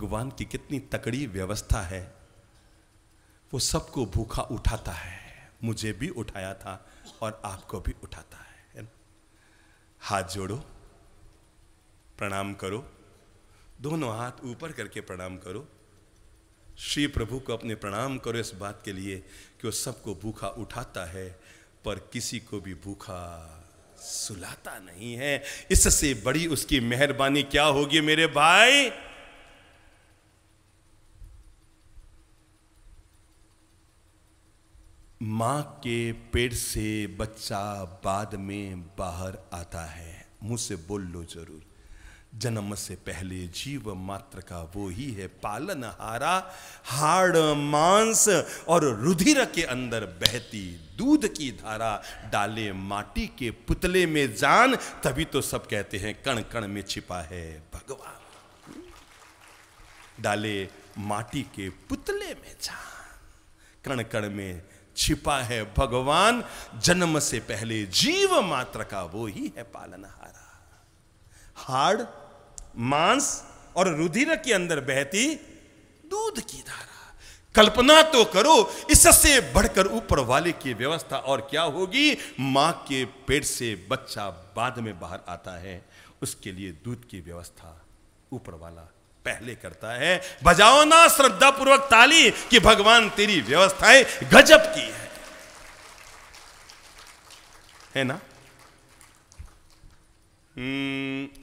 भगवान की कितनी तकड़ी व्यवस्था है। वो सबको भूखा उठाता है, मुझे भी उठाया था और आपको भी उठाता है ना? हाथ जोड़ो, प्रणाम करो, दोनों हाथ ऊपर करके प्रणाम करो। श्री प्रभु को अपने प्रणाम करो इस बात के लिए कि वो सबको भूखा उठाता है पर किसी को भी भूखा सुलाता नहीं है। इससे बड़ी उसकी मेहरबानी क्या होगी मेरे भाई? मां के पेट से बच्चा बाद में बाहर आता है। मुंह से बोल लो जरूर। जन्म से पहले जीव मात्र का वो ही है पालनहारा, हाड़ मांस और रुधिर के अंदर बहती दूध की धारा, डाले माटी के पुतले में जान, तभी तो सब कहते हैं कण कण में छिपा है भगवान। डाले माटी के पुतले में जान, कण कण में छिपा है भगवान। जन्म से पहले जीव मात्र का वो ही है पालनहारा, हाड़ मांस और रुधिर के अंदर बहती दूध की धारा। कल्पना तो करो, इससे बढ़कर ऊपर वाले की व्यवस्था और क्या होगी? मां के पेट से बच्चा बाद में बाहर आता है, उसके लिए दूध की व्यवस्था ऊपर वाला पहले करता है। बजाओ ना श्रद्धा पूर्वक ताली कि भगवान तेरी व्यवस्थाएं गजब की है ना?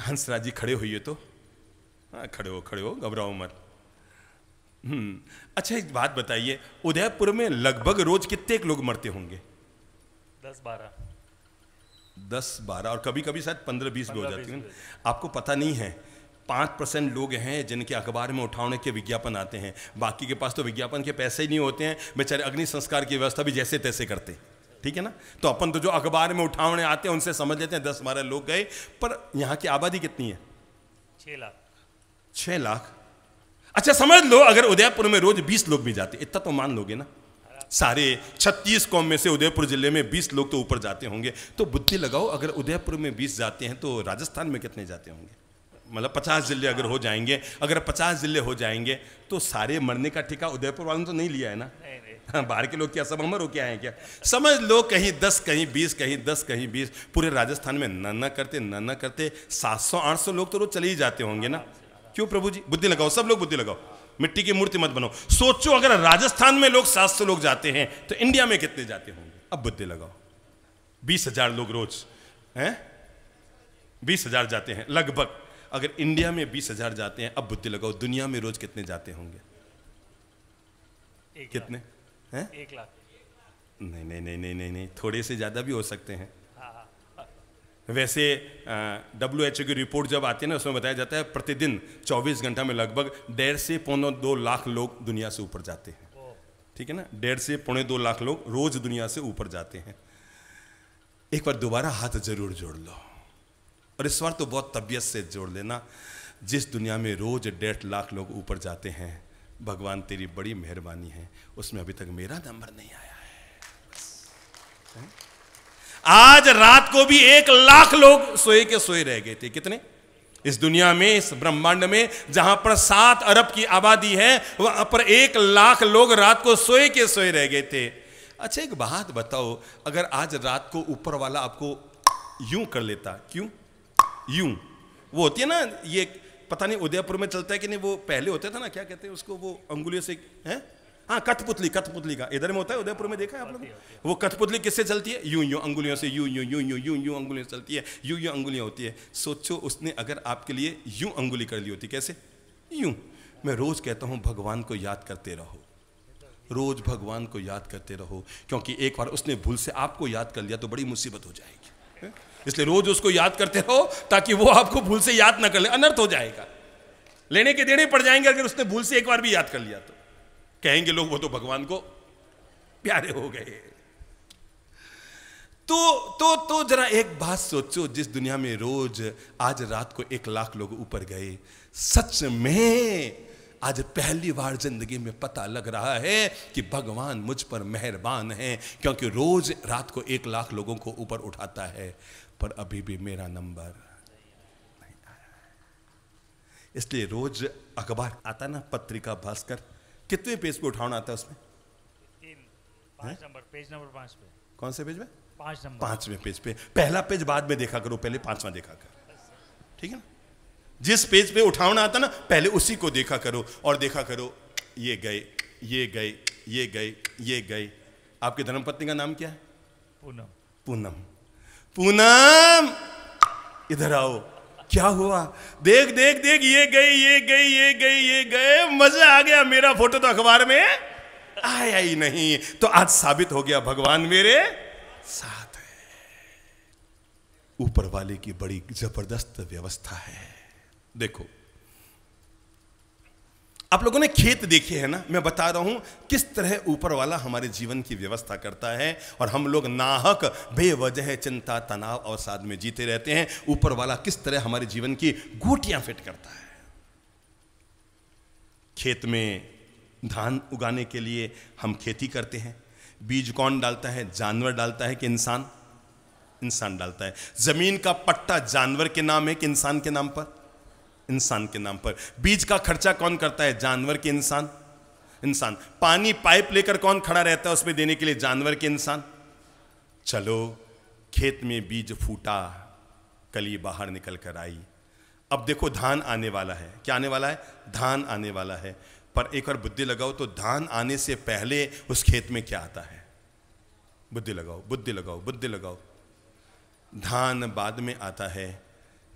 हंसराज जी खड़े होइए तो। हाँ, खड़े हो, घबराओ मत। अच्छा एक बात बताइए, उदयपुर में लगभग रोज कितने लोग मरते होंगे? 10-12 और कभी कभी शायद 15-20 भी हो जाती है। आपको पता नहीं है 5% लोग हैं जिनके अखबार में उठाने के विज्ञापन आते हैं, बाकी के पास तो विज्ञापन के पैसे ही नहीं होते हैं। बेचारे अग्नि संस्कार की व्यवस्था भी जैसे तैसे करते, ठीक है ना? तो अपन तो जो अखबार में उठाने आते हैं उनसे समझ लेते हैं 10-12 लोग गए, पर यहाँ की आबादी कितनी है? 6 लाख। अच्छा समझ लो अगर उदयपुर में रोज 20 लोग भी जाते, इतना तो मान लोगे ना? सारे 36 कौम में से उदयपुर जिले में 20 लोग तो ऊपर जाते होंगे। तो बुद्धि लगाओ, अगर उदयपुर में 20 जाते हैं तो राजस्थान में कितने जाते होंगे? मतलब 50 जिले अगर हो जाएंगे, अगर 50 जिले हो जाएंगे तो सारे मरने का ठेका उदयपुर वालों ने तो नहीं लिया है ना? बाहर के लोग क्या सब अमर हो क्या है क्या? समझ लो कहीं 10 कहीं 20, कहीं 10 कहीं 20, पूरे राजस्थान में न करते 700-800 लोग तो रोज चले ही जाते होंगे ना? क्यों प्रभु जी? बुद्धि लगाओ, सब लोग बुद्धि लगाओ, मिट्टी की मूर्ति मत बनो। सोचो अगर राजस्थान में लोग 700 लोग जाते हैं तो इंडिया में कितने जाते होंगे? अब बुद्धि लगाओ। 20,000 लोग रोज हैं, 20,000 जाते हैं लगभग। अगर इंडिया में 20,000 जाते हैं, अब बुद्धि लगाओ दुनिया में रोज कितने जाते होंगे? कितने हैं? 1 लाख। नहीं, थोड़े से ज्यादा भी हो सकते हैं। वैसे WHO की रिपोर्ट जब आती है ना, उसमें बताया जाता है प्रतिदिन 24 घंटा में लगभग 1.5 से 2.25 लाख लोग दुनिया से ऊपर जाते हैं, ठीक है ना? 1.5 से 2.25 लाख लोग रोज दुनिया से ऊपर जाते हैं। एक बार दोबारा हाथ जरूर जोड़ लो, और इस बार तो बहुत तबीयत से जोड़ लेना। जिस दुनिया में रोज 1.5 लाख लोग ऊपर जाते हैं, भगवान तेरी बड़ी मेहरबानी है, उसमें अभी तक मेरा नंबर नहीं आया है। आज रात को भी 1 लाख लोग सोए के सोए रह गए थे। कितने? इस दुनिया में, इस ब्रह्मांड में जहां पर 7 अरब की आबादी है, वहां पर 1 लाख लोग रात को सोए के सोए रह गए थे। अच्छा एक बात बताओ, अगर आज रात को ऊपर वाला आपको यूं कर लेता, क्यों यूं? वो होती है ना, ये पता नहीं उदयपुर में चलता है कि नहीं, वो पहले होता था ना, क्या कहते हैं उसको, वो अंगुलियों से हैं? हाँ, कठपुतली का इधर में होता है, उदयपुर में देखा है आप लोगों ने? वो कठपुतली किससे चलती है? यूं यूं अंगुलियों से, यूं यूं यूं यूं यूं यूं अंगुलियों से चलती है, यूं यूं अंगुलियां होती है। सोचो उसने अगर आपके लिए यूं अंगुली कर ली होती, कैसे? यूं। मैं रोज कहता हूं भगवान को याद करते रहो, रोज भगवान को याद करते रहो, क्योंकि एक बार उसने भूल से आपको याद कर लिया तो बड़ी मुसीबत हो जाएगी। इसलिए रोज उसको याद करते रहो ताकि वो आपको भूल से याद ना कर ले, अनर्थ हो जाएगा, लेने के देने पड़ जाएंगे। अगर उसने भूल से एक बार भी याद कर लिया तो कहेंगे लोग वो तो भगवान को प्यारे हो गए। तो जरा एक बात सोचो, जिस दुनिया में रोज आज रात को 1 लाख लोग ऊपर गए, सच में आज पहली बार जिंदगी में पता लग रहा है कि भगवान मुझ पर मेहरबान है, क्योंकि रोज रात को 1 लाख लोगों को ऊपर उठाता है, पर अभी भी मेरा नंबर नहीं आया। इसलिए रोज अखबार आता ना, पत्रिका भास्कर, कितने पेज पे उठाना आता है उसमें? 5 नंबर, पेज नंबर 5 पे। कौन से पेज में? 5 नंबर, 5वें पेज पे। पहला पेज बाद में देखा करो, पहले 5वां देखा कर, ठीक है ना? जिस पेज पे उठाना आता ना, पहले उसी को देखा करो और देखा करो ये गए, ये गए, ये गए, ये गए। आपकी धर्मपत्नी का नाम क्या है? पूनम। पूनम। पूनम इधर आओ, क्या हुआ? देख देख देख, ये गए, ये गए, ये गए, ये गए। मजा आ गया, मेरा फोटो तो अखबार में आया ही नहीं, तो आज साबित हो गया भगवान मेरे साथ है। ऊपर वाले की बड़ी जबरदस्त व्यवस्था है। देखो, आप लोगों ने खेत देखे हैं ना, मैं बता रहा हूं किस तरह ऊपर वाला हमारे जीवन की व्यवस्था करता है, और हम लोग नाहक बेवजह चिंता तनाव अवसाद में जीते रहते हैं। ऊपर वाला किस तरह हमारे जीवन की गोटियां फिट करता है। खेत में धान उगाने के लिए हम खेती करते हैं। बीज कौन डालता है? जानवर डालता है कि इंसान? इंसान डालता है। जमीन का पट्टा जानवर के नाम है कि इंसान के नाम पर? इंसान के नाम पर। बीज का खर्चा कौन करता है? जानवर के इंसान? इंसान। पानी पाइप लेकर कौन खड़ा रहता है उसमें देने के लिए? जानवर के इंसान? चलो, खेत में बीज फूटा, कली बाहर निकल कर आई। अब देखो धान आने वाला है। क्या आने वाला है? धान आने वाला है। पर एक और बुद्धि लगाओ तो धान आने से पहले उस खेत में क्या आता है? बुद्धि लगाओ, बुद्धि लगाओ, बुद्धि लगाओ। धान बाद में आता है।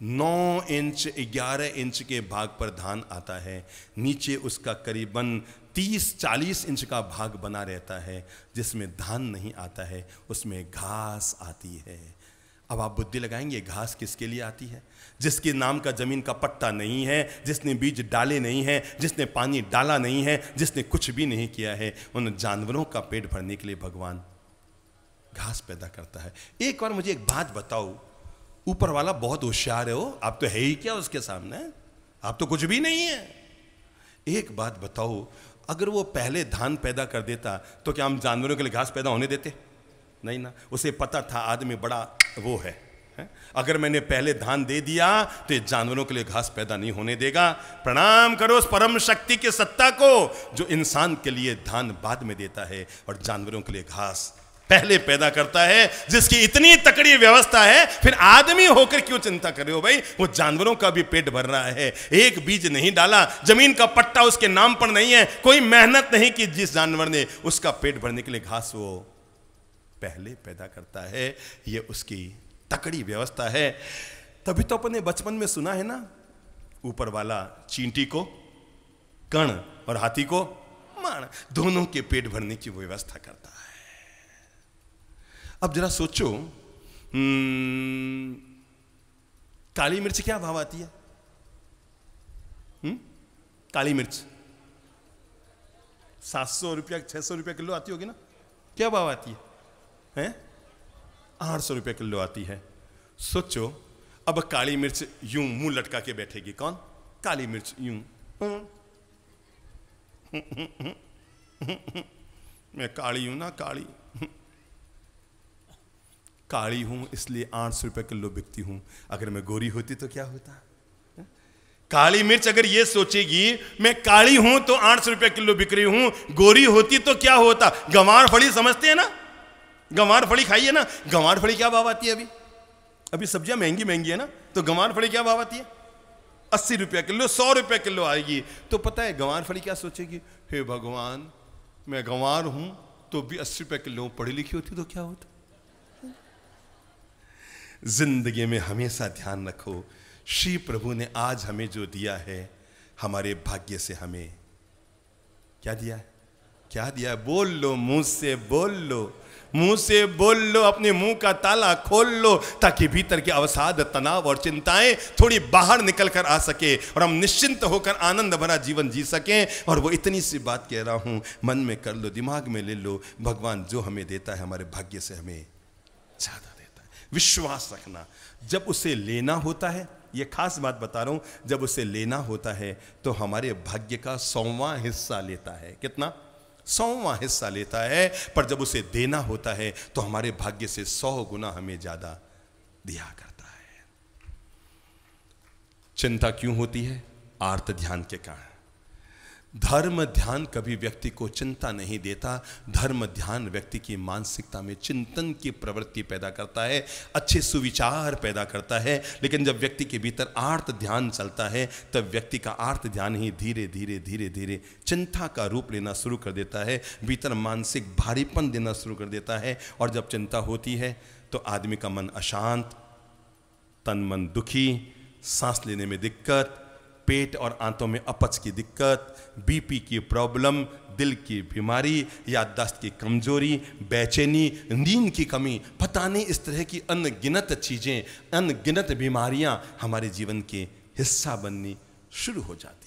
9 इंच 11 इंच के भाग पर धान आता है। नीचे उसका करीबन 30-40 इंच का भाग बना रहता है जिसमें धान नहीं आता है, उसमें घास आती है। अब आप बुद्धि लगाएंगे, घास किसके लिए आती है? जिसके नाम का जमीन का पट्टा नहीं है, जिसने बीज डाले नहीं है, जिसने पानी डाला नहीं है, जिसने कुछ भी नहीं किया है, उन जानवरों का पेट भरने के लिए भगवान घास पैदा करता है। एक बार मुझे एक बात बताओ, ऊपर वाला बहुत होशियार है हो, आप तो है ही क्या उसके सामने? आप तो कुछ भी नहीं है। एक बात बताओ, अगर वो पहले धान पैदा कर देता तो क्या हम जानवरों के लिए घास पैदा होने देते? नहीं ना। उसे पता था आदमी बड़ा वो है, अगर मैंने पहले धान दे दिया तो ये जानवरों के लिए घास पैदा नहीं होने देगा। प्रणाम करो उस परम शक्ति के सत्ता को जो इंसान के लिए धान बाद में देता है और जानवरों के लिए घास पहले पैदा करता है। जिसकी इतनी तकड़ी व्यवस्था है, फिर आदमी होकर क्यों चिंता कर रहे हो भाई? वो जानवरों का भी पेट भर रहा है। एक बीज नहीं डाला, जमीन का पट्टा उसके नाम पर नहीं है, कोई मेहनत नहीं की जिस जानवर ने उसका पेट भरने के लिए घास वो पहले पैदा करता है। ये उसकी तकड़ी व्यवस्था है। तभी तो अपने बचपन में सुना है ना, ऊपर वाला चींटी को कण और हाथी को माण, दोनों के पेट भरने की वो व्यवस्था करता है। अब जरा सोचो, काली मिर्च क्या भाव आती है? काली मिर्च 700 रुपया 600 रुपया किलो आती होगी ना? क्या भाव आती है? 800 रुपये किलो आती है। सोचो, अब काली मिर्च यूं मुंह लटका के बैठेगी। कौन? काली मिर्च यूं मैं काली हूं ना, काली काली हूं इसलिए 800 रुपये किलो बिकती हूं। अगर मैं गोरी होती तो क्या होता? काली मिर्च अगर ये सोचेगी मैं काली हूं तो 800 रुपये किलो बिक रही हूं, गोरी होती तो क्या होता? गंवार फली समझते हैं ना? गंवार फली खाइए ना। गंवार फली क्या भाव आती है? अभी सब्जियां महंगी महंगी है ना, तो गंवार फली क्या भाव आती है? 80 रुपया किलो, 100 रुपया किलो आएगी। तो पता है गंवार फली क्या सोचेगी? हे भगवान, मैं गंवार हूं तो भी 80 रुपया किलो, पढ़ी लिखी होती तो क्या होता? जिंदगी में हमेशा ध्यान रखो, श्री प्रभु ने आज हमें जो दिया है, हमारे भाग्य से हमें क्या दिया है? क्या दिया है? बोल लो, मुंह से बोल लो, मुंह से बोल लो, अपने मुंह का ताला खोल लो, ताकि भीतर के अवसाद, तनाव और चिंताएं थोड़ी बाहर निकल कर आ सके और हम निश्चिंत होकर आनंद भरा जीवन जी सकें। और वो इतनी सी बात कह रहा हूं, मन में कर लो, दिमाग में ले लो, भगवान जो हमें देता है हमारे भाग्य से हमें ज्यादा देता है। विश्वास रखना, जब उसे लेना होता है, ये खास बात बता रहा हूं, जब उसे लेना होता है तो हमारे भाग्य का 100वां हिस्सा लेता है। कितना? 100वां हिस्सा लेता है। पर जब उसे देना होता है तो हमारे भाग्य से 100 गुना हमें ज्यादा दिया करता है। चिंता क्यों होती है? आर्त ध्यान के कारण। धर्म ध्यान कभी व्यक्ति को चिंता नहीं देता। धर्म ध्यान व्यक्ति की मानसिकता में चिंतन की प्रवृत्ति पैदा करता है, अच्छे सुविचार पैदा करता है। लेकिन जब व्यक्ति के भीतर आर्त ध्यान चलता है तब व्यक्ति का आर्त ध्यान ही धीरे धीरे धीरे धीरे चिंता का रूप लेना शुरू कर देता है, भीतर मानसिक भारीपन देना शुरू कर देता है। और जब चिंता होती है तो आदमी का मन अशांत, तन मन दुखी, सांस लेने में दिक्कत, पेट और आंतों में अपच की दिक्कत, बीपी की प्रॉब्लम, दिल की बीमारी, याददाश्त की कमजोरी, बेचैनी, नींद की कमी, पता नहीं इस तरह की अनगिनत चीजें, अनगिनत बीमारियां हमारे जीवन के हिस्सा बननी शुरू हो जाती।